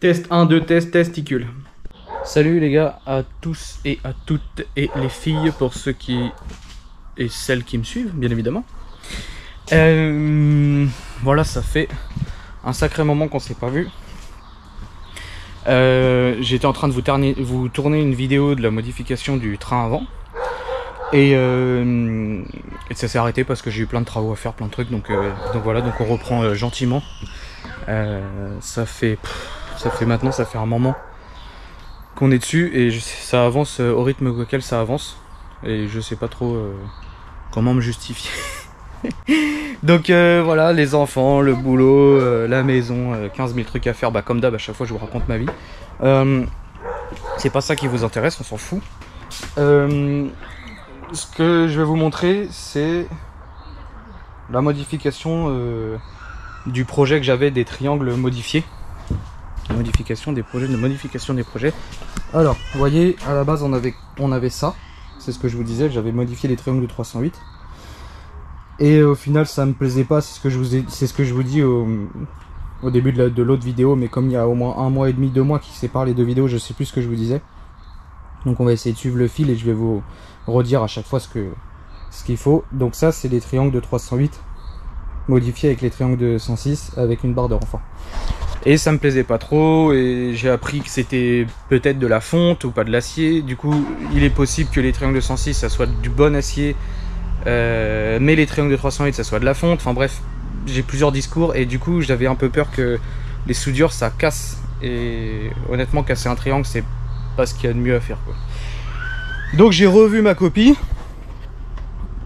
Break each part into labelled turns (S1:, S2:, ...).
S1: Test 1, 2, test, testicule. Salut les gars, à tous et à toutes et les filles, pour ceux qui et celles qui me suivent, bien évidemment. Voilà, ça fait un sacré moment qu'on s'est pas vu. J'étais en train de vous tourner une vidéo de la modification du train avant. Et ça s'est arrêté parce que j'ai eu plein de travaux à faire, plein de trucs. Donc voilà, donc on reprend gentiment. Ça fait un moment qu'on est dessus et ça avance au rythme auquel ça avance. Et je sais pas trop comment me justifier. Donc voilà, les enfants, le boulot, la maison, 15 000 trucs à faire. Bah, comme d'hab, à chaque fois je vous raconte ma vie. C'est pas ça qui vous intéresse, on s'en fout. Ce que je vais vous montrer, c'est la modification du projet que j'avais des triangles modifiés. Modification des projets, de modification des projets. Alors, vous voyez, à la base on avait ça. C'est ce que je vous disais, j'avais modifié les triangles de 308. Et au final ça me plaisait pas, c'est ce que je vous dis au début de l'autre vidéo, mais comme il y a au moins 1 mois et demi, 2 mois qui séparent les deux vidéos, je sais plus ce que je vous disais. Donc on va essayer de suivre le fil et je vais vous redire à chaque fois ce qu'il faut. Donc ça c'est les triangles de 308 modifiés avec les triangles de 106 avec une barre de renfort. Et ça me plaisait pas trop et j'ai appris que c'était peut-être de la fonte ou pas de l'acier. Du coup il est possible que les triangles de 106 ça soit du bon acier, mais les triangles de 308 ça soit de la fonte. Enfin bref, j'ai plusieurs discours et du coup j'avais un peu peur que les soudures ça casse. Et honnêtement casser un triangle c'est pas ce qu'il y a de mieux à faire, quoi. Donc j'ai revu ma copie.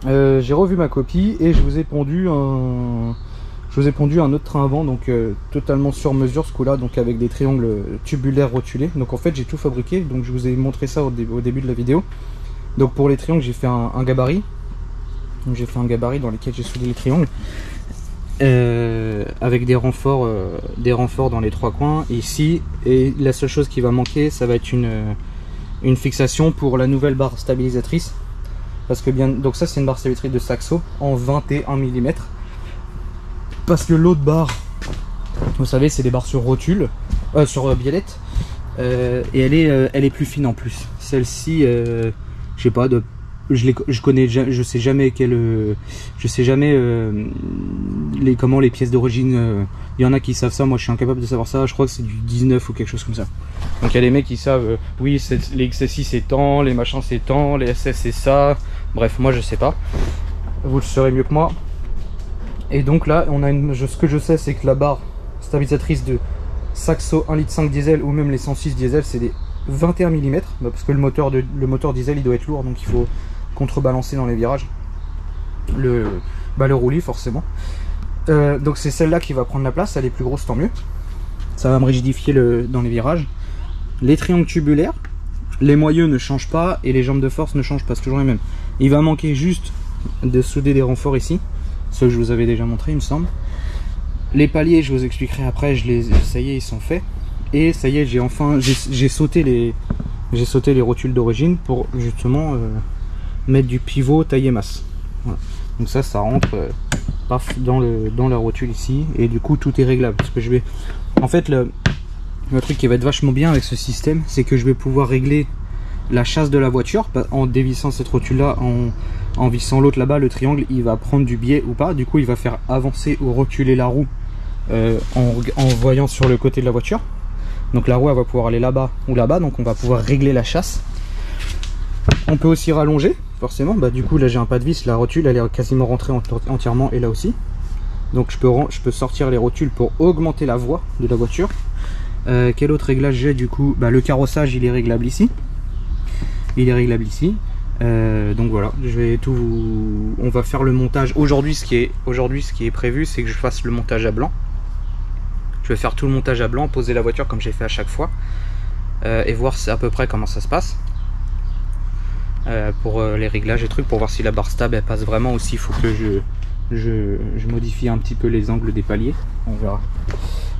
S1: Et je vous ai pondu un autre train avant, donc totalement sur mesure ce coup-là, donc avec des triangles tubulaires rotulés. Donc en fait j'ai tout fabriqué, donc je vous ai montré ça au début de la vidéo. Donc pour les triangles j'ai fait un gabarit. Donc j'ai fait un gabarit dans lequel j'ai soudé les triangles. Avec des renforts dans les 3 coins ici, et la seule chose qui va manquer ça va être une fixation pour la nouvelle barre stabilisatrice, parce que donc ça c'est une barre stabilisatrice de Saxo en 21 mm, parce que l'autre barre vous savez c'est des barres sur rotule, sur biellette, et elle est plus fine en plus. Celle-ci je sais pas, je sais jamais comment les pièces d'origine, il y en a qui savent ça, moi je suis incapable de savoir ça. Je crois que c'est du 19 ou quelque chose comme ça. Donc il y a des mecs qui savent, oui les XSI c'est tant, les machins c'est tant, les SS c'est ça. Bref, moi je sais pas, vous le saurez mieux que moi. Et donc là on a ce que je sais c'est que la barre stabilisatrice de Saxo 1,5 litre diesel ou même les 106 diesel c'est des 21 mm, parce que le moteur diesel il doit être lourd, donc il faut contrebalancer dans les virages le roulis forcément. Donc c'est celle-là qui va prendre la place, elle est plus grosse tant mieux. Ça va me rigidifier dans les virages. Les triangles tubulaires, les moyeux ne changent pas et les jambes de force ne changent pas, c'est toujours les mêmes. Il va manquer juste de souder des renforts ici, ceux que je vous avais déjà montré il me semble. Les paliers je vous expliquerai après, ça y est ils sont faits. Et ça y est, j'ai sauté les rotules d'origine pour justement mettre du pivot taillé masse. Voilà. Donc ça rentre paf dans la rotule ici, et du coup tout est réglable. Parce que en fait le truc qui va être vachement bien avec ce système, c'est que je vais pouvoir régler la chasse de la voiture en dévissant cette rotule là, en vissant l'autre là-bas, le triangle il va prendre du biais ou pas. Du coup il va faire avancer ou reculer la roue en voyant sur le côté de la voiture. Donc la roue elle va pouvoir aller là-bas ou là-bas, donc on va pouvoir régler la chasse. On peut aussi rallonger, forcément. Bah, du coup là j'ai un pas de vis, la rotule elle est quasiment rentrée entièrement, et là aussi. Donc je peux sortir les rotules pour augmenter la voie de la voiture. Quel autre réglage j'ai du coup? Bah, le carrossage il est réglable ici. Donc voilà, on va faire le montage. Aujourd'hui ce qui est prévu c'est que je fasse le montage à blanc. Je vais faire tout le montage à blanc, poser la voiture comme j'ai fait à chaque fois, et voir à peu près comment ça se passe pour les réglages et trucs, pour voir si la barre stable elle passe vraiment, ou s'il faut que je modifie un petit peu les angles des paliers. On verra.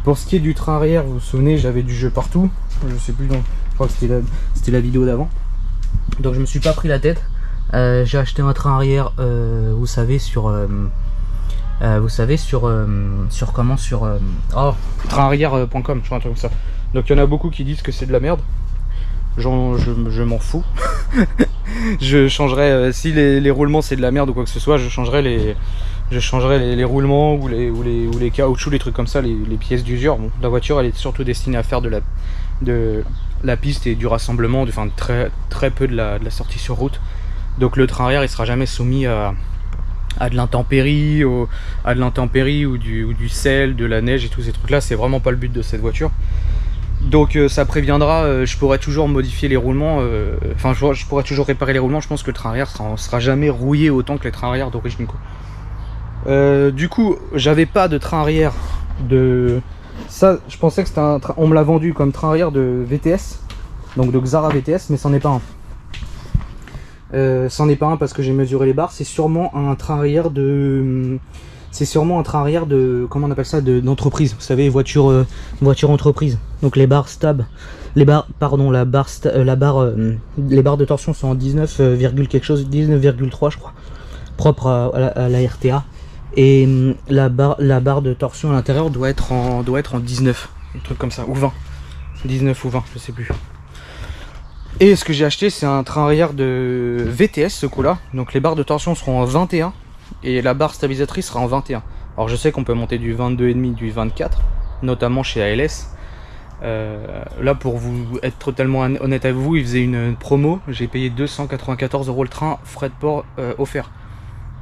S1: Pour ce qui est du train arrière, vous vous souvenez, j'avais du jeu partout. Je sais plus, je crois que c'était la vidéo d'avant. Donc je me suis pas pris la tête. J'ai acheté un train arrière, vous savez, sur trainarrière.com, je crois, un truc comme ça. Donc il y en a beaucoup qui disent que c'est de la merde. Je m'en fous. Je changerai, si les roulements c'est de la merde ou quoi que ce soit, je changerai les roulements ou les caoutchoucs, les trucs comme ça, les pièces d'usure. Bon, la voiture elle est surtout destinée à faire de la piste et du rassemblement, enfin très peu de la sortie sur route. Donc le train arrière il sera jamais soumis à de l'intempérie ou du sel, de la neige et tous ces trucs là. C'est vraiment pas le but de cette voiture. Donc ça préviendra, je pourrais toujours modifier les roulements, enfin je pourrais toujours réparer les roulements. Je pense que le train arrière sera jamais rouillé autant que les trains arrière d'origine. Du coup, j'avais pas de train arrière de... Ça, je pensais que c'était un train... On me l'a vendu comme train arrière de VTS, donc de Xara VTS, mais c'en est pas un. C'en est pas un parce que j'ai mesuré les barres. C'est sûrement un train arrière de... comment on appelle ça, d'entreprise. Vous savez, voiture entreprise. Donc les barres stab, les barres de torsion sont en 19, quelque chose, 19,3 je crois, propre à la RTA. Et la barre de torsion à l'intérieur doit être en 19, un truc comme ça, ou 20, 19 ou 20, je sais plus. Et ce que j'ai acheté, c'est un train arrière de VTS ce coup là. Donc les barres de torsion seront en 21 et la barre stabilisatrice sera en 21. Alors je sais qu'on peut monter du 22,5, du 24, notamment chez ALS. Là, pour vous être totalement honnête avec vous, ils faisaient une promo. J'ai payé 294 € le train, frais de port offert.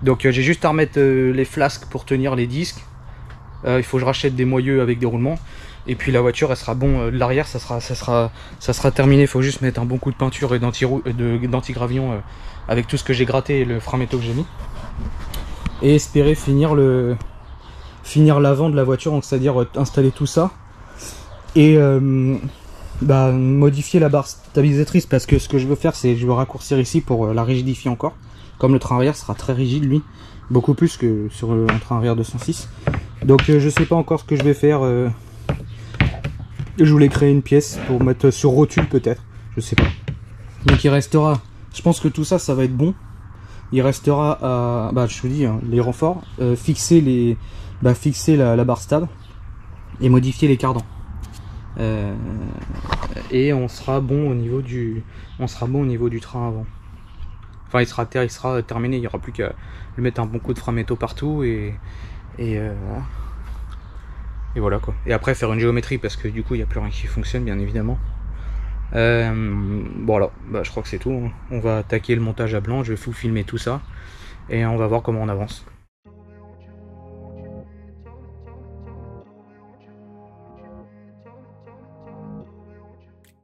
S1: Donc j'ai juste à remettre les flasques pour tenir les disques. Il faut que je rachète des moyeux avec des roulements. Et puis la voiture, elle sera bon. De l'arrière, ça sera terminé. Il faut juste mettre un bon coup de peinture et d'antigravillon avec tout ce que j'ai gratté et le frein métaux que j'ai mis. Et espérer finir l'avant de la voiture, donc c'est-à-dire installer tout ça. Et modifier la barre stabilisatrice, parce que ce que je veux faire, c'est je veux raccourcir ici pour la rigidifier encore. Comme le train arrière sera très rigide lui, beaucoup plus que sur un train arrière 206. Donc je sais pas encore ce que je vais faire. Je voulais créer une pièce pour mettre sur rotule peut-être, je sais pas. Donc il restera, je pense que tout ça, ça va être bon. Il restera à, je vous dis, hein, les renforts, fixer la barre stable et modifier les cardans. Et on sera bon au niveau du train avant. Enfin il sera terminé, il n'y aura plus qu'à lui mettre un bon coup de frein métaux partout et voilà quoi. Et après faire une géométrie parce que du coup il n'y a plus rien qui fonctionne bien évidemment. Voilà, je crois que c'est tout. On va attaquer le montage à blanc, je vais vous filmer tout ça et on va voir comment on avance.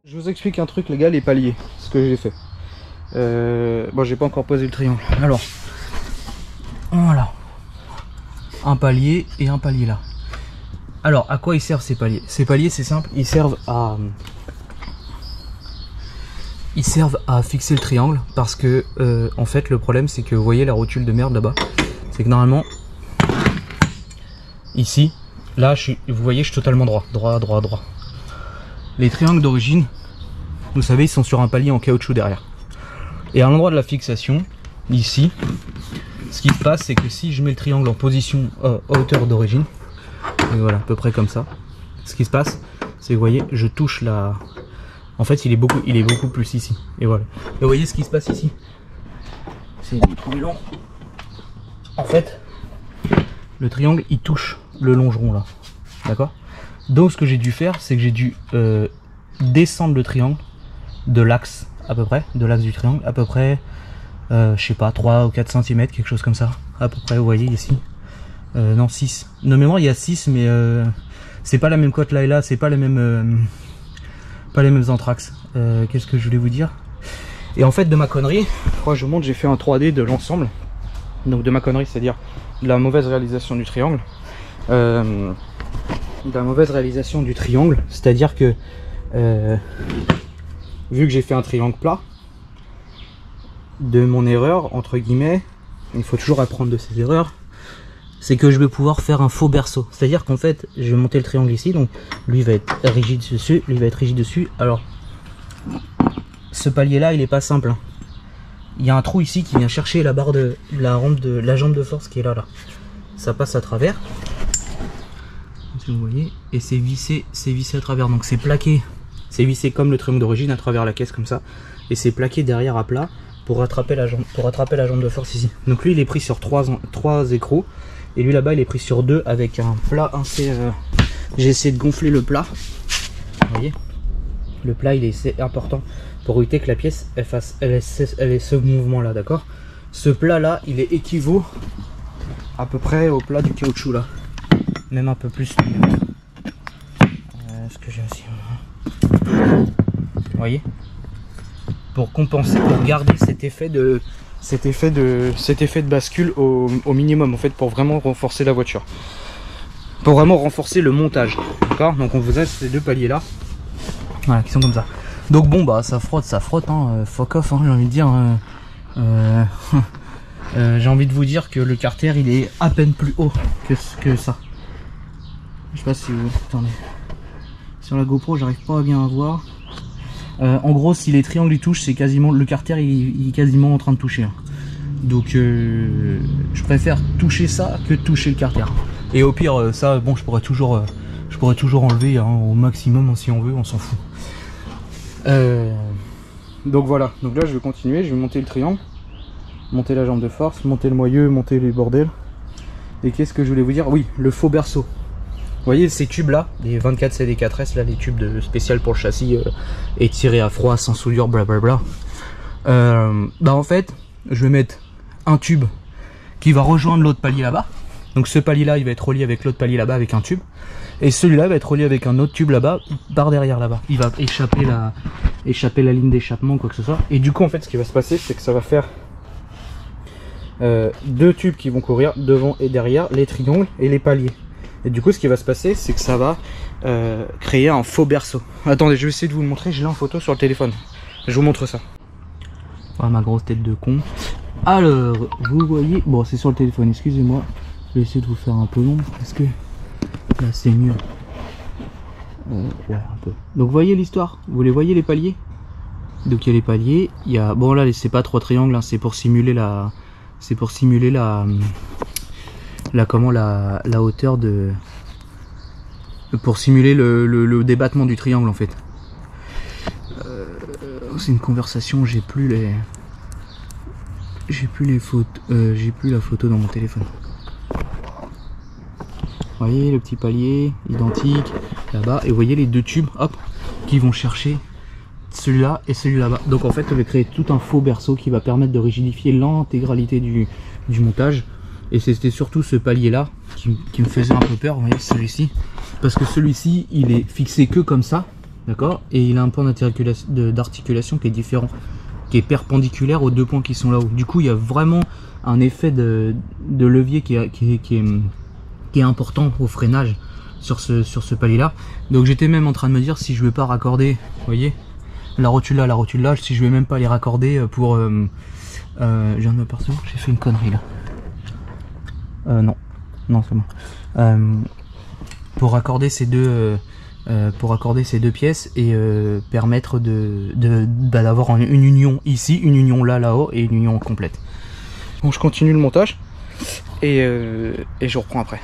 S1: Je vous explique un truc les gars, les paliers, ce que j'ai fait. J'ai pas encore posé le triangle. Alors, voilà. Un palier et un palier là. Alors, à quoi ils servent ces paliers? Ces paliers, c'est simple, ils servent à fixer le triangle parce que, en fait, le problème, c'est que vous voyez la rotule de merde là-bas. C'est que normalement, ici, là, vous voyez, je suis totalement droit. Les triangles d'origine, vous savez, ils sont sur un palier en caoutchouc derrière. Et à l'endroit de la fixation, ici, ce qui se passe, c'est que si je mets le triangle en position à hauteur d'origine, voilà, à peu près comme ça, ce qui se passe, c'est que vous voyez, je touche la... En fait, il est beaucoup plus ici. Et voilà. Et vous voyez ce qui se passe ici. C'est trop long. En fait, le triangle, il touche le longeron là. D'accord? Donc, ce que j'ai dû faire, c'est que j'ai dû descendre le triangle de l'axe à peu près, de l'axe du triangle, à peu près, je sais pas, 3 ou 4 cm, quelque chose comme ça. À peu près, vous voyez ici. Non, 6. De mémoire, il y a 6, mais c'est pas la même cote là et là, c'est pas les mêmes anthrax. Qu'est-ce que je voulais vous dire? Et en fait, de ma connerie, je crois que je vous montre, j'ai fait un 3D de l'ensemble. Donc de ma connerie, c'est-à-dire de la mauvaise réalisation du triangle. C'est-à-dire que vu que j'ai fait un triangle plat, de mon erreur, entre guillemets, il faut toujours apprendre de ses erreurs, c'est que je vais pouvoir faire un faux berceau. C'est-à-dire qu'en fait, je vais monter le triangle ici, donc lui va être rigide dessus, lui va être rigide dessus. Alors, ce palier-là, il est pas simple. Il y a un trou ici qui vient chercher la barre de la jambe de force qui est là. Ça passe à travers. que vous voyez, et c'est vissé à travers, donc c'est plaqué, c'est vissé comme le triangle d'origine à travers la caisse comme ça, et c'est plaqué derrière à plat pour rattraper la jambe de force ici. Donc lui il est pris sur 3 écrous, et lui là-bas il est pris sur 2 avec un plat assez... J'ai essayé de gonfler le plat, vous voyez, le plat il est important pour éviter que la pièce elle ait ce mouvement là, d'accord. Ce plat là il est équivaut à peu près au plat du caoutchouc là, même un peu plus. Ce que j'ai aussi, vous voyez, pour compenser, pour garder cet effet de bascule au minimum en fait, pour vraiment renforcer la voiture, pour vraiment renforcer le montage, d'accord. Donc on faisait ces 2 paliers là, voilà, qui sont comme ça. Donc bon bah ça frotte hein, fuck off hein, j'ai envie de dire. J'ai envie de vous dire que le carter il est à peine plus haut que ça. Je sais pas si vous... Attendez. Sur la GoPro j'arrive pas à bien voir. En gros si les triangles ils touchent, c'est quasiment... Le carter il est quasiment en train de toucher. Hein. Donc je préfère toucher ça que de toucher le carter. Et au pire ça bon je pourrais toujours enlever hein, au maximum hein, si on veut, on s'en fout. Donc voilà, donc là je vais continuer, je vais monter le triangle, monter la jambe de force, monter le moyeu, monter les bordels. Et qu'est-ce que je voulais vous dire? Oui, le faux berceau. Vous voyez ces tubes là, les 24 CD4S là, les tubes spécial pour le châssis étiré à froid, sans soudure, blablabla. Bah en fait, je vais mettre un tube qui va rejoindre l'autre palier là-bas. Donc ce palier là, il va être relié avec l'autre palier là-bas avec un tube. Et celui-là va être relié avec un autre tube là-bas, par derrière là-bas. Il va échapper la ligne d'échappement, quoi que ce soit. Et du coup, en fait, ce qui va se passer, c'est que ça va faire 2 tubes qui vont courir devant et derrière les triangles et les paliers. Et du coup, ce qui va se passer, c'est que ça va créer un faux berceau. Attendez, je vais essayer de vous le montrer. Je l'ai en photo sur le téléphone. Je vous montre ça. Voilà ma grosse tête de con. Alors, vous voyez... Bon, c'est sur le téléphone, excusez-moi. Je vais essayer de vous faire un peu long, parce que... Là c'est mieux. Ouais un peu. Donc vous voyez l'histoire, vous les voyez les paliers. Donc il y a les paliers, il y a... Bon là c'est pas 3 triangles, hein, c'est pour simuler la... C'est pour simuler la hauteur de... Pour simuler le débattement du triangle en fait. C'est une conversation, j'ai plus les photos. J'ai plus la photo dans mon téléphone. Vous voyez le petit palier identique là-bas, et vous voyez les 2 tubes hop qui vont chercher celui-là et celui là-bas. Donc en fait on va créer tout un faux berceau qui va permettre de rigidifier l'intégralité du montage. Et c'était surtout ce palier là qui me faisait un peu peur, vous voyez, celui-ci, parce que celui-ci il est fixé que comme ça, d'accord, et il a un point d'articulation qui est différent, qui est perpendiculaire aux 2 points qui sont là-haut. Du coup il y a vraiment un effet de levier qui est important au freinage sur ce palier là. Donc j'étais même en train de me dire si je vais pas raccorder, vous voyez, la rotule là, si je vais même pas les raccorder pour je viens de m'apercevoir, j'ai fait une connerie là. Non c'est bon. Pour raccorder ces deux pièces et permettre d'avoir une union ici, une union là-haut et une union complète. Bon, je continue le montage et je reprends après.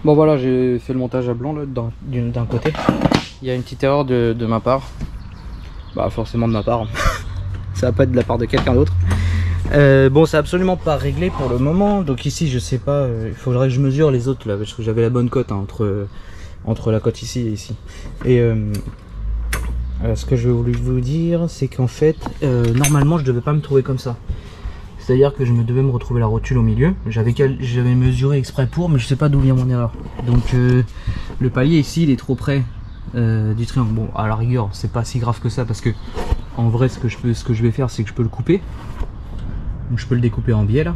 S1: Bon voilà, j'ai fait le montage à blanc d'un côté. Il y a une petite erreur de ma part. Bah forcément de ma part. Ça va pas être de la part de quelqu'un d'autre. Bon, c'est absolument pas réglé pour le moment. Donc ici je sais pas, il faudrait que je mesure les autres là, parce que j'avais la bonne cote hein, entre la cote ici et ici. Et ce que je voulais vous dire, c'est qu'en fait normalement je devais pas me trouver comme ça. C'est-à-dire que je devais me retrouver la rotule au milieu. J'avais mesuré exprès pour, mais je sais pas d'où vient mon erreur. Donc le palier ici, il est trop près du triangle. Bon, à la rigueur, c'est pas si grave que ça, parce que en vrai, ce que je vais faire, c'est que je peux le couper. Donc je peux le découper en biais là.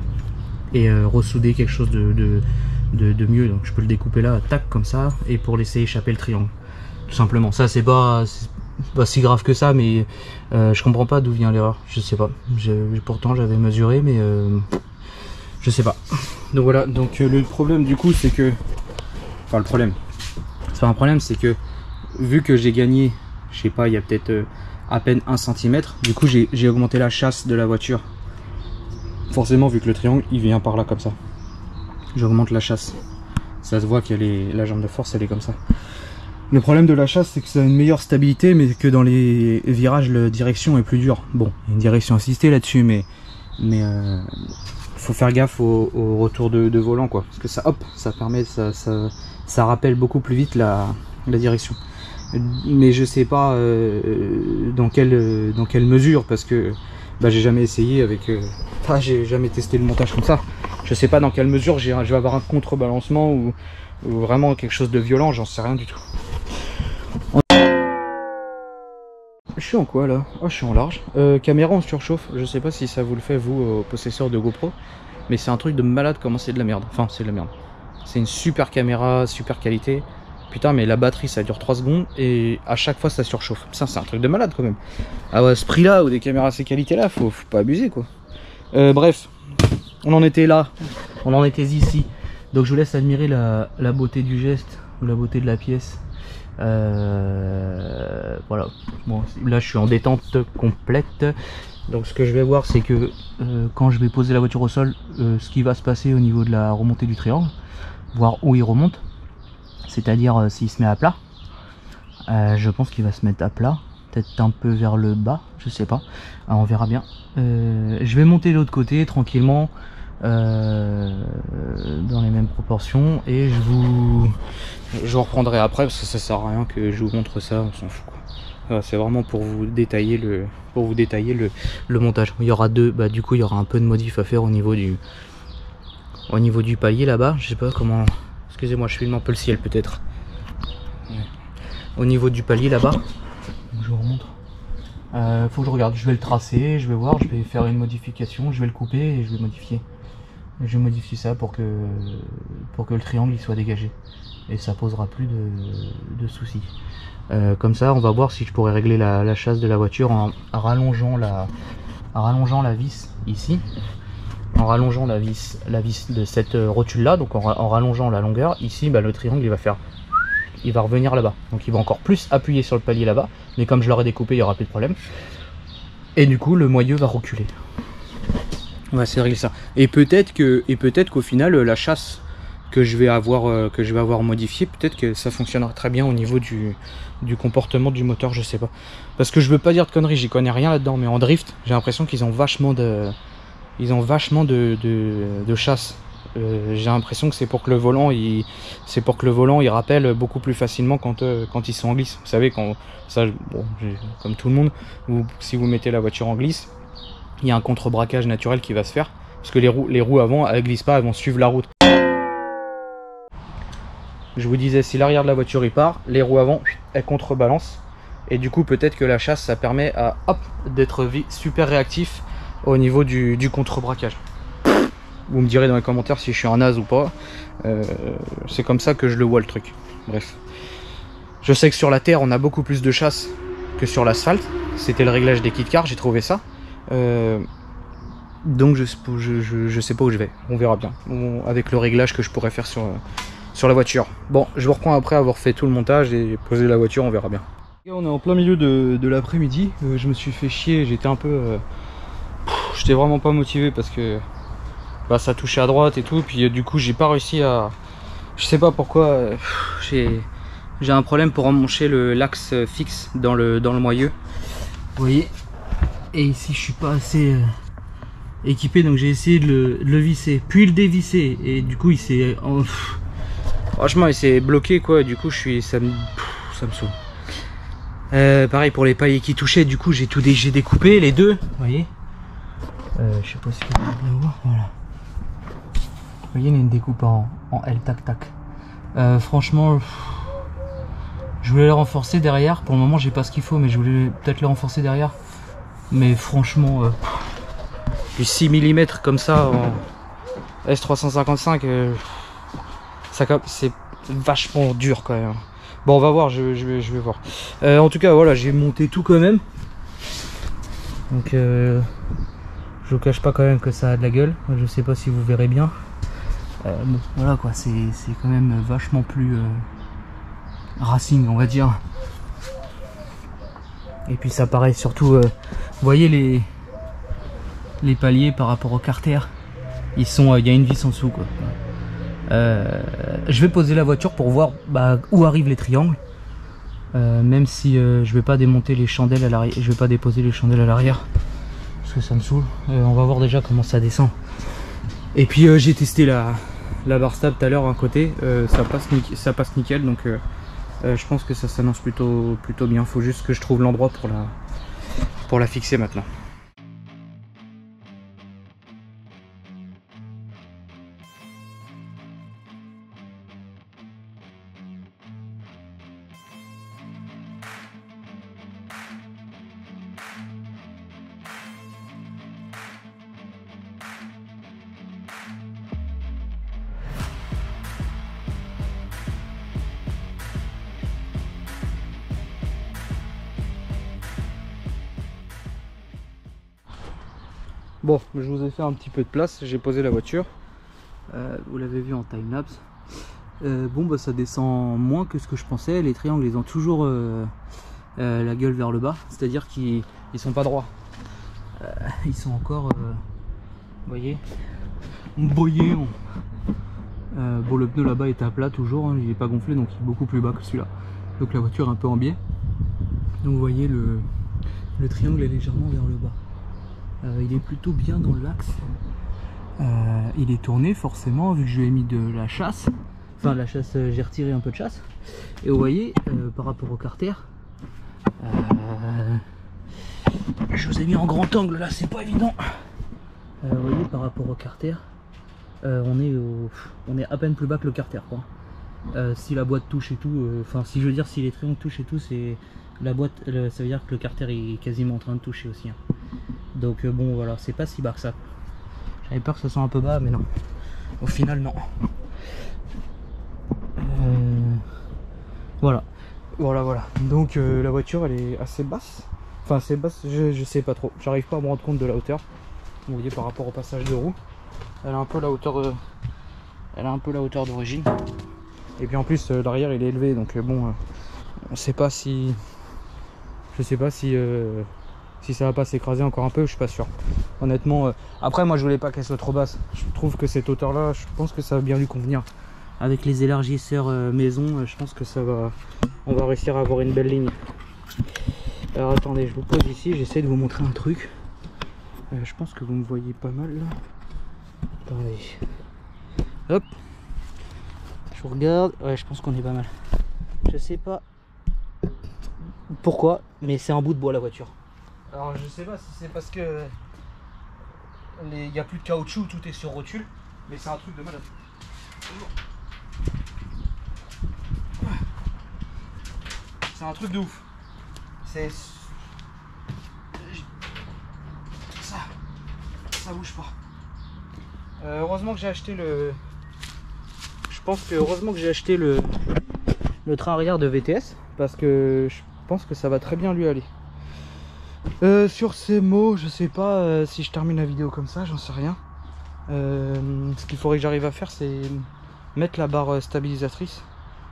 S1: et ressouder quelque chose de mieux. Donc je peux le découper là, tac, comme ça, et pour laisser échapper le triangle. Tout simplement. Ça c'est pas si grave que ça, mais je comprends pas d'où vient l'erreur. Je sais pas. Pourtant j'avais mesuré, mais je sais pas. Donc voilà. Donc le problème du coup, c'est que, enfin le problème, c'est pas un problème, c'est que vu que j'ai gagné, je sais pas, il y a peut-être à peine 1 cm, du coup j'ai augmenté la chasse de la voiture. Forcément, vu que le triangle il vient par là comme ça, j'augmente la chasse. Ça se voit que la jambe de force elle est comme ça. Le problème de la chasse, c'est que ça a une meilleure stabilité, mais que dans les virages la direction est plus dure. Bon, il y a une direction assistée là-dessus, mais faut faire gaffe au retour de volant, quoi, parce que ça, hop, ça permet, ça rappelle beaucoup plus vite la direction. Mais je sais pas dans quelle mesure, parce que bah, j'ai jamais essayé avec, j'ai jamais testé le montage comme ça. Je sais pas dans quelle mesure je vais avoir un contrebalancement ou vraiment quelque chose de violent, j'en sais rien du tout. Je suis en quoi là? Oh, je suis en large. Caméra en surchauffe, je sais pas si ça vous le fait vous, possesseur de GoPro, mais c'est un truc de malade comment c'est de la merde. Enfin, c'est de la merde. C'est une super caméra, super qualité. Putain, mais la batterie ça dure 3 secondes et à chaque fois ça surchauffe. Ça, c'est un truc de malade quand même. Ah ouais, ce prix là ou des caméras à ces qualités là, faut pas abuser quoi. Bref, on en était là, on en était ici. Donc je vous laisse admirer la beauté du geste ou la beauté de la pièce. Voilà, bon, là je suis en détente complète. Donc ce que je vais voir, c'est que quand je vais poser la voiture au sol, ce qui va se passer au niveau de la remontée du triangle, voir où il remonte, c'est-à-dire s'il se met à plat. Je pense qu'il va se mettre à plat, peut-être un peu vers le bas, je sais pas. Alors, on verra bien. Je vais monter de l'autre côté tranquillement, dans les mêmes proportions, et je vous reprendrai après parce que ça sert à rien que je vous montre ça, on s'en fout quoi. C'est vraiment pour vous détailler le montage. Il y aura du coup il y aura un peu de modif à faire au niveau du palier là-bas. Je sais pas comment, excusez-moi, je filme un peu le ciel peut-être. Ouais. Au niveau du palier là-bas, je vous remontre. Faut que je regarde, je vais le tracer, je vais voir, je vais faire une modification, je vais le couper et je vais modifier. Je modifie ça pour que le triangle il soit dégagé et ça posera plus de soucis. Comme ça on va voir si je pourrais régler la chasse de la voiture en rallongeant la vis ici, en rallongeant la vis de cette rotule là, donc en rallongeant la longueur ici, bah, le triangle il va revenir là-bas, donc il va encore plus appuyer sur le palier là-bas, mais comme je l'aurai découpé il n'y aura plus de problème, et du coup le moyeu va reculer. On va essayer de régler ça. Et peut-être qu'au final la chasse que je vais avoir modifiée, peut-être que ça fonctionnera très bien au niveau du comportement du moteur, je sais pas. Parce que je veux pas dire de conneries, j'y connais rien là-dedans, mais en drift, j'ai l'impression qu'ils ont vachement de chasse. J'ai l'impression que c'est pour que le volant il rappelle beaucoup plus facilement quand ils sont en glisse. Vous savez, quand ça, bon, comme tout le monde, si vous mettez la voiture en glisse, il y a un contre-braquage naturel qui va se faire, parce que les roues avant elles glissent pas, elles vont suivre la route. Je vous disais, si l'arrière de la voiture il part, les roues avant elles contrebalancent, et du coup peut-être que la chasse ça permet à d'être super réactif au niveau du contre-braquage. Vous me direz dans les commentaires si je suis un naze ou pas. C'est comme ça que je le vois le truc. Bref, je sais que sur la terre on a beaucoup plus de chasse que sur l'asphalte. C'était le réglage des kit cars, j'ai trouvé ça. Donc je sais pas où je vais, on verra bien avec le réglage que je pourrais faire sur la voiture. Bon, je vous reprends après avoir fait tout le montage et posé la voiture, on verra bien. On est en plein milieu de l'après-midi, je me suis fait chier, j'étais un peu j'étais vraiment pas motivé parce que bah, ça touchait à droite et tout, puis du coup j'ai pas réussi à, je sais pas pourquoi, j'ai un problème pour emmancher l'axe fixe dans le moyeu, vous voyez. Et ici je suis pas assez équipé, donc j'ai essayé de le visser puis le dévisser, et du coup il s'est franchement il s'est bloqué quoi, du coup ça me saoule. Pareil pour les paliers qui touchaient, du coup j'ai découpé les deux, vous voyez. Je sais pas si vous pouvez le voir, voilà. Vous voyez, il y a une découpe en L, tac tac. Franchement, je voulais le renforcer derrière, pour le moment j'ai pas ce qu'il faut, mais je voulais peut-être le renforcer derrière. Mais franchement, du 6 mm comme ça S355, c'est vachement dur quand même. Bon, on va voir, je vais voir. En tout cas, voilà, j'ai monté tout quand même. Donc, je vous cache pas quand même que ça a de la gueule. Je sais pas si vous verrez bien. Bon, voilà quoi, c'est quand même vachement plus racing, on va dire. Et puis ça paraît surtout, vous voyez les paliers par rapport au carter, ils sont, il y a une vis en dessous quoi. Je vais poser la voiture pour voir où arrivent les triangles, même si je vais pas démonter les chandelles à l'arrière, je vais pas déposer les chandelles à l'arrière parce que ça me saoule. On va voir déjà comment ça descend. Et puis j'ai testé la barre stable tout à l'heure à côté, ça passe nickel, donc je pense que ça s'annonce plutôt bien. Faut juste que je trouve l'endroit pour la fixer maintenant. Bon, je vous ai fait un petit peu de place, j'ai posé la voiture. Vous l'avez vu en timelapse. Bon, bah ça descend moins que ce que je pensais. Les triangles, ils ont toujours la gueule vers le bas, c'est-à-dire qu'ils sont pas droits. Ils sont encore, vous voyez, brouillés. Bon, le pneu là-bas est à plat toujours, hein, il n'est pas gonflé, donc il est beaucoup plus bas que celui-là. Donc la voiture est un peu en biais. Donc vous voyez, le triangle est légèrement vers le bas. Il est plutôt bien dans l'axe. Il est tourné forcément vu que je lui ai mis de la chasse. Enfin la chasse, j'ai retiré un peu de chasse. Et vous voyez, par rapport au carter, je vous ai mis en grand angle là, c'est pas évident. Vous voyez, par rapport au carter, on est à peine plus bas que le carter quoi. Si la boîte touche et tout, enfin si je veux dire si les triangles touchent et tout, c'est la boîte, ça veut dire que le carter est quasiment en train de toucher aussi. Hein. Donc bon voilà, c'est pas si bas que ça. J'avais peur que ce soit un peu bas, mais non. Au final non. Voilà. Donc la voiture elle est assez basse. Enfin c'est basse, je sais pas trop. J'arrive pas à me rendre compte de la hauteur. Vous voyez par rapport au passage de roue. Elle a un peu la hauteur d'origine. Et puis en plus l'arrière il est élevé, donc bon on sait pas si. Je sais pas si ça va pas s'écraser encore un peu, je suis pas sûr. Honnêtement, après moi je voulais pas qu'elle soit trop basse. Je trouve que cette hauteur là, je pense que ça va bien lui convenir. Avec les élargisseurs maison, je pense que ça va. On va réussir à avoir une belle ligne. Alors attendez, je vous pose ici, j'essaie de vous montrer un truc. Je pense que vous me voyez pas mal là. Attendez. Hop. Je vous regarde. Ouais, je pense qu'on est pas mal. Je sais pas pourquoi, mais c'est un bout de bois la voiture. Alors je sais pas si c'est parce que il n'y a plus de caoutchouc, tout est sur rotule, mais c'est un truc de malade. C'est un truc de ouf. C'est ça bouge pas. Heureusement que j'ai acheté le. Je pense que heureusement que j'ai acheté le train arrière de VTS parce que je pense que ça va très bien lui aller. Sur ces mots, je sais pas si je termine la vidéo comme ça, j'en sais rien. Ce qu'il faudrait que j'arrive à faire, c'est mettre la barre stabilisatrice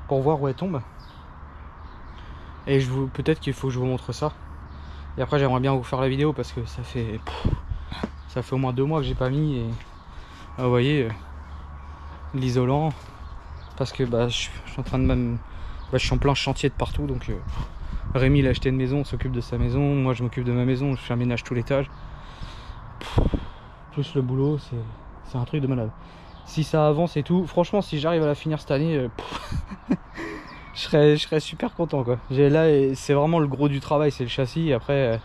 S1: pour voir où elle tombe. Et peut-être qu'il faut que je vous montre ça. Et après, j'aimerais bien vous faire la vidéo parce que ça fait au moins 2 mois que j'ai pas mis. Et vous voyez, l'isolant, parce que je suis en train de je suis en plein chantier de partout, donc Rémi il a acheté une maison, on s'occupe de sa maison, moi je m'occupe de ma maison, je fais un ménage tout l'étage. Plus le boulot, c'est un truc de malade. Si ça avance et tout, franchement si j'arrive à la finir cette année, je serais super content quoi. Là c'est vraiment le gros du travail, c'est le châssis, et après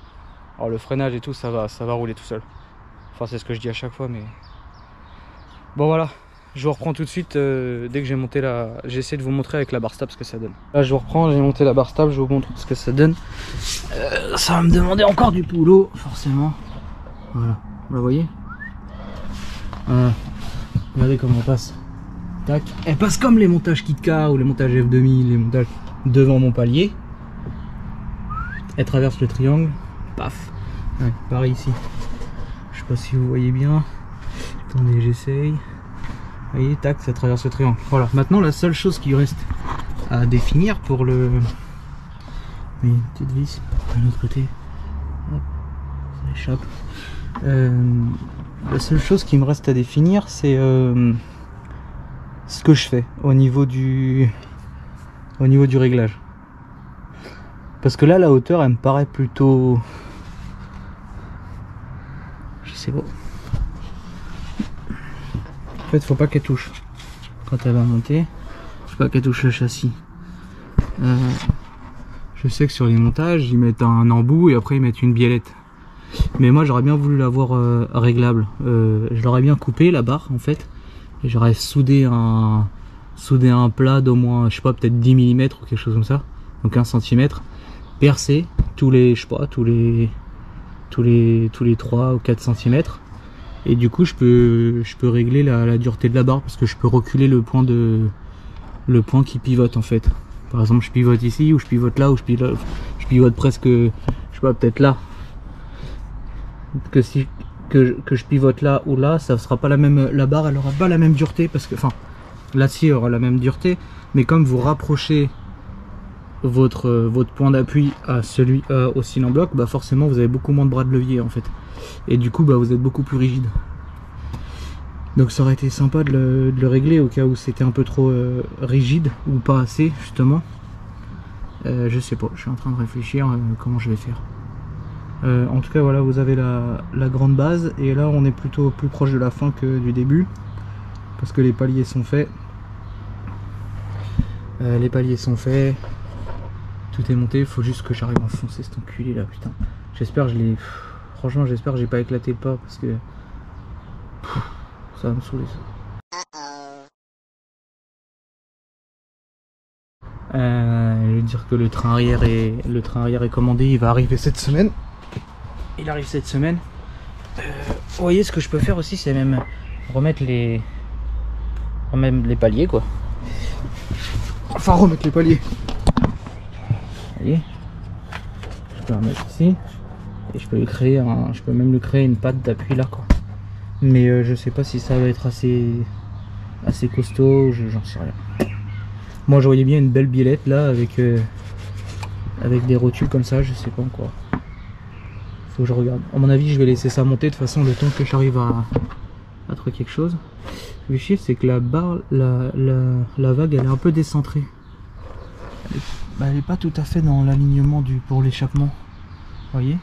S1: alors le freinage et tout ça va rouler tout seul. Enfin c'est ce que je dis à chaque fois, mais bon voilà. Je vous reprends tout de suite dès que j'ai monté j'essaie de vous montrer avec la barre stable ce que ça donne. Là je vous reprends, j'ai monté la barre stable, je vous montre ce que ça donne. Ça va me demander encore du boulot, forcément. Voilà, vous voyez. Regardez comment on passe. Tac. Elle passe comme les montages KitKat ou les montages F2000, les montages devant mon palier. Elle traverse le triangle. Paf. Ouais, pareil ici. Je sais pas si vous voyez bien. Attendez, j'essaye. Vous voyez, tac, ça traverse le triangle. Voilà. Maintenant, la seule chose qui reste à définir pour le... Oui, une petite vis. De l'autre côté. Hop, ça échappe. La seule chose qui me reste à définir, c'est ce que je fais au niveau du réglage. Parce que là, la hauteur, elle me paraît plutôt... Je sais pas. En fait, faut pas qu'elle touche. Quand elle va monter, faut pas qu'elle touche le châssis. Je sais que sur les montages, ils mettent un embout et après ils mettent une biellette. Mais moi, j'aurais bien voulu l'avoir réglable. Je l'aurais bien coupé la barre en fait. Et j'aurais soudé un plat d'au moins, je sais pas, peut-être 10 mm ou quelque chose comme ça. Donc 1 cm. Percé tous les, je sais pas, tous les 3 ou 4 cm. Et du coup, je peux régler la dureté de la barre parce que je peux reculer le point qui pivote en fait. Par exemple, je pivote ici, ou je pivote là, ou je pivote presque, je sais pas, peut-être là. Que je pivote là ou là, ça sera pas la même, la barre elle aura pas la même dureté parce que, enfin, l'acier aura la même dureté, mais comme vous rapprochez votre point d'appui à celui au cylindre bloc, bah forcément vous avez beaucoup moins de bras de levier en fait, et du coup bah vous êtes beaucoup plus rigide. Donc ça aurait été sympa de le régler au cas où c'était un peu trop rigide ou pas assez justement. Je sais pas, je suis en train de réfléchir comment je vais faire. En tout cas voilà, vous avez la grande base et là on est plutôt plus proche de la fin que du début parce que les paliers sont faits. Les paliers sont faits, tout est monté, il faut juste que j'arrive à enfoncer cet enculé là, putain. J'espère que je l'ai... Franchement j'espère que j'ai pas éclaté le pas parce que... Ça va me saouler ça. Je veux dire que le train arrière est commandé, il va arriver cette semaine. Il arrive cette semaine. Vous voyez, ce que je peux faire aussi, c'est même remettre les paliers quoi. Enfin remettre les paliers. Vous voyez, je peux remettre ici et je peux même lui créer une patte d'appui là quoi. Mais je sais pas si ça va être assez costaud, j'en sais rien. Moi je voyais bien une belle biellette là avec des rotules comme ça, je sais pas encore. Faut que je regarde. À mon avis je vais laisser ça monter de toute façon le temps que j'arrive à trouver quelque chose. Le chiffre c'est que la barre, la vague elle est un peu décentrée. Elle est pas tout à fait dans l'alignement pour l'échappement. Vous voyez?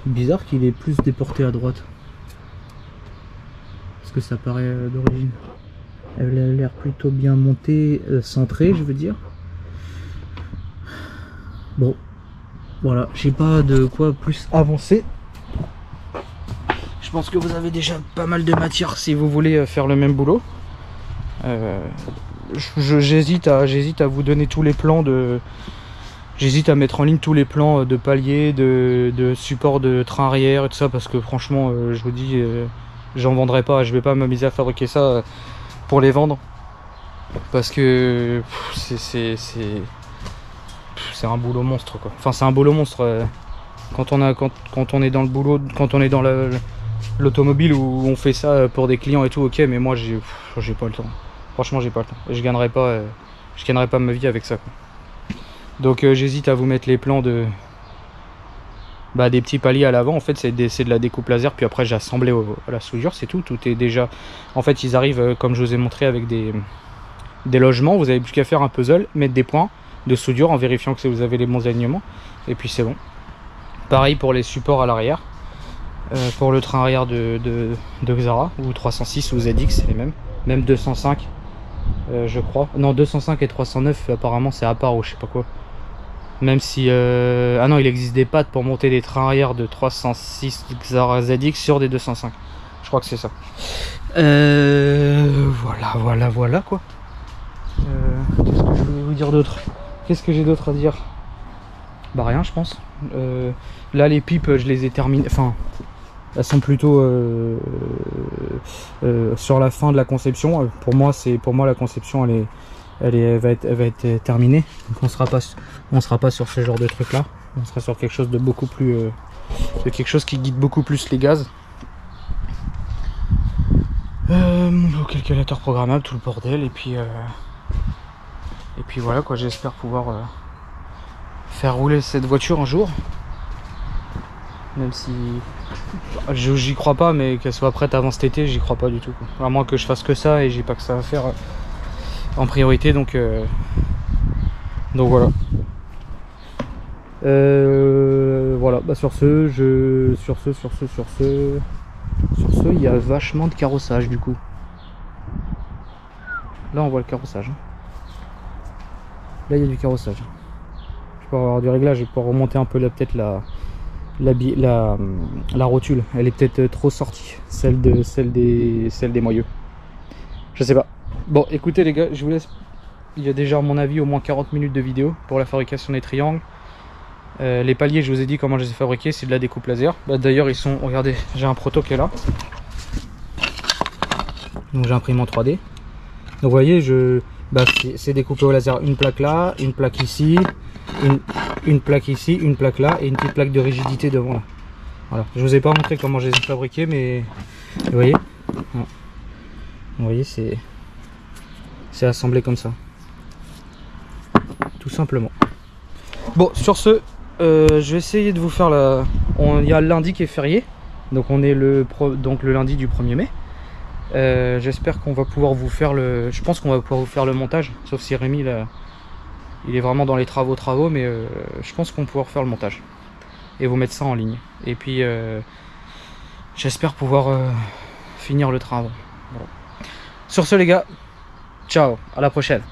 S1: Bizarre qu'il est plus déporté à droite. Que ça paraît d'origine. Elle a l'air plutôt bien montée, centrée je veux dire. Bon, voilà, j'ai pas de quoi plus avancer. Je pense que vous avez déjà pas mal de matière si vous voulez faire le même boulot. J'hésite à vous donner tous les plans de... J'hésite à mettre en ligne tous les plans de paliers, de support de train arrière et tout ça parce que franchement, je vous dis... j'en vendrai pas, je vais pas m'amuser à fabriquer ça pour les vendre parce que c'est un boulot monstre quoi. Enfin c'est un boulot monstre quand on est dans le boulot, quand on est dans l'automobile où on fait ça pour des clients et tout, ok, mais moi j'ai pas le temps. Franchement j'ai pas le temps. Je gagnerai pas ma vie avec ça quoi. Donc j'hésite à vous mettre les plans des petits paliers à l'avant. En fait c'est de la découpe laser, puis après j'ai assemblé à la soudure, c'est tout est déjà... En fait ils arrivent comme je vous ai montré avec des logements, vous avez plus qu'à faire un puzzle, mettre des points de soudure en vérifiant que vous avez les bons alignements et puis c'est bon. Pareil pour les supports à l'arrière, pour le train arrière de Xara ou 306 ou ZX c'est les mêmes, même 205 je crois, non 205 et 309 apparemment c'est à part ou je sais pas quoi. Même si... ah non, il existe des pattes pour monter des trains arrière de 306 Xara ZX sur des 205. Je crois que c'est ça. Voilà quoi. Qu'est-ce que je voulais vous dire d'autre? Qu'est-ce que j'ai d'autre à dire? Bah rien je pense. Là les pipes je les ai terminées. Enfin, elles sont plutôt sur la fin de la conception. Pour moi la conception elle va être terminée. Donc on sera pas sur ce genre de truc là. On sera sur quelque chose de beaucoup plus quelque chose qui guide beaucoup plus les gaz. Au calculateur programmable, tout le bordel, et puis voilà quoi. J'espère pouvoir faire rouler cette voiture un jour, même si j'y crois pas, mais qu'elle soit prête avant cet été, j'y crois pas du tout quoi. À moins que je fasse que ça, et j'ai pas que ça à faire en priorité, donc voilà. Voilà, bah sur ce, il y a vachement de carrossage du coup. Là on voit le carrossage. Là il y a du carrossage. Je peux avoir du réglage pour remonter un peu peut-être la rotule. Elle est peut-être trop sortie, celle des moyeux. Je sais pas. Bon écoutez les gars, je vous laisse. Il y a déjà à mon avis au moins 40 minutes de vidéo pour la fabrication des triangles. Les paliers, je vous ai dit comment je les ai fabriqués, c'est de la découpe laser. Bah, d'ailleurs ils sont, regardez, j'ai un proto qui est là. Donc j'ai imprimé en 3D. Donc vous voyez, c'est découpé au laser. Une plaque là, une plaque ici, une plaque ici, une plaque là et une petite plaque de rigidité devant là. Voilà. Je vous ai pas montré comment je les ai fabriqués, mais vous voyez, voilà. Vous voyez, c'est assemblé comme ça, tout simplement. Bon, sur ce, je vais essayer de vous faire il y a le lundi qui est férié, donc on est le lundi du 1er mai. J'espère qu'on va pouvoir vous faire je pense qu'on va pouvoir vous faire le montage, sauf si Rémi là, il est vraiment dans les travaux, mais je pense qu'on va pouvoir faire le montage et vous mettre ça en ligne. Et puis j'espère pouvoir finir le travail. Bon. Sur ce les gars, ciao, à la prochaine.